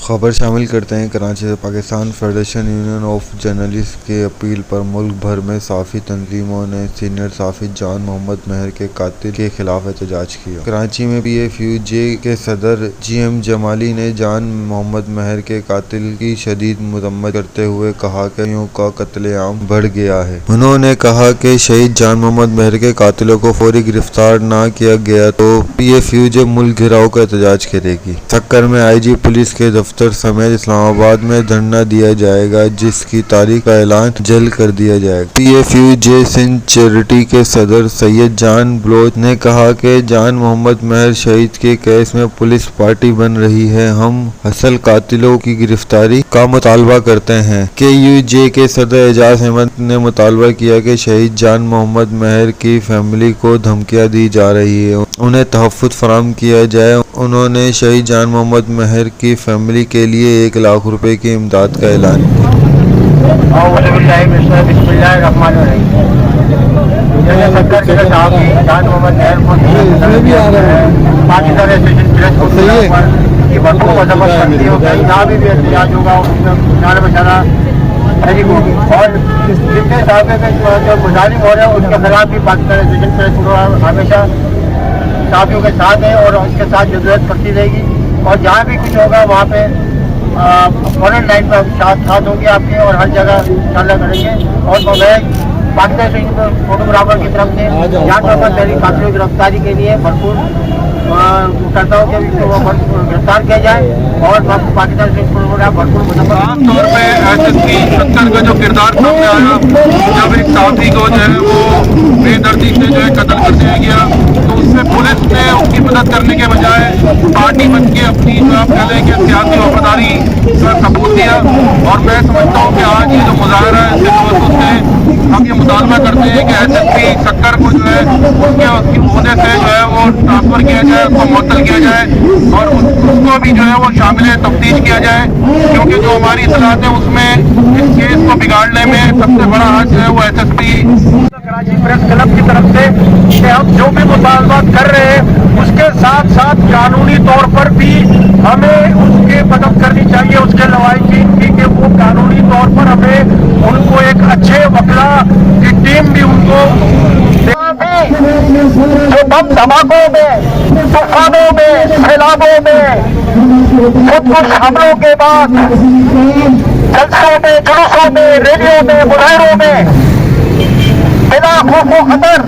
खबर शामिल करते हैं कराची से। Pakistan federation union of journalist के अपील पर मुल्क भर में साफ़ी तंजीमों ने सीनियर साफ़ी जान मोहम्मद महर के कातिल के खिलाफ एहतजाज किया। कराची में PFUJ के सदर GM जमाली ने जान मोहम्मद महर के कातिल की शदीद मजम्मत करते हुए कहा कि का कत्लेआम बढ़ गया है। उन्होंने कहा कि शहीद जान मोहम्मद महर के कातिलों को फौरी गिरफ्तार न किया गया तो PFUJ मुल्क घिराव का एहतजाज करेगी। सक्कर में IG पुलिस के दफ्तर समेत इस्लामाबाद में धरना दिया जाएगा, जिसकी तारीख का ऐलान जल्द कर दिया जाएगा। PFUJ सिंध चैरिटी के सदर सैयद जान बलोच ने कहा कि जान मोहम्मद महर शहीद के केस में पुलिस पार्टी बन रही है। हम असल कातिलों की गिरफ्तारी का मुतालबा करते हैं। KUJ के सदर एजाज अहमद ने मुतालबा किया कि शहीद जान मोहम्मद महर की फैमिली को धमकियां दी जा रही है, उन्हें तहफ़्फ़ुज़ फराहम किया जाए। उन्होंने शहीद जान मोहम्मद महर की फैमिली के लिए 1 लाख रुपए की इमदाद का ऐलान किया। और जितने जो मुजालिम हो रहे हैं उनके खिलाफ भी पाकिस्तान एसोसिएशन प्रेस हमेशा साथियों के साथ है और उसके साथ जरूरत पड़ती रहेगी। और जहाँ भी कुछ होगा वहाँ पे फॉरन लाइन पर साथ होंगे आपके और हर जगह इंशाल्लाह करेंगे। और तो मैं पाकिस्तान फोटोग्राफर की तरफ से यहाँ पर मेरी कातिलों की गिरफ्तारी के लिए भरपूर करता हूँ कि वो गिरफ्तार किया जाए और पाकिस्तान से भरपूर आमतौर पर SSP सक्कर का जो किरदार सामने आया, जब एक साथी को जो है वो बेदर्दी से जो है कत्ल कर दिया गया, तो उससे पुलिस ने उसकी मदद करने के बजाय पार्टी बन के अपनी जो आप कह लें कि सियासी वफादारी का सबूत दिया। और मैं समझता हूँ कि आज ये जो मुजाहरा है इसके उससे हम ये मुतालबा करते हैं कि SSP सक्कर को जो है उसके ओहदे से जो है वो ट्रांसफर किया जाए, उसको मुअत्तल किया जाए और उसको भी जो है वो शामिल तफ्तीश किया जाए, क्योंकि जो हमारी इतलात है उसमें इस केस को बिगाड़ने में सबसे बड़ा हाथ जो है वो SSP कराची प्रेस क्लब की तरफ से कि हम जो भी मुतालबा कर रहे हैं उसके साथ साथ कानूनी तौर पर भी हमें उसकी मदद करनी चाहिए, उसके लवाहिकीन की कि वो कानूनी तौर पर हमें उनको एक अच्छे वकला की टीम भी उनको जो बम धमाकों में, तूफानों में, सैलाबों में, खुदकुश हमलों के बाद जलसों में, जुलूसों में, रैलियों में, मुजाहरों में बिना खौफ व खतर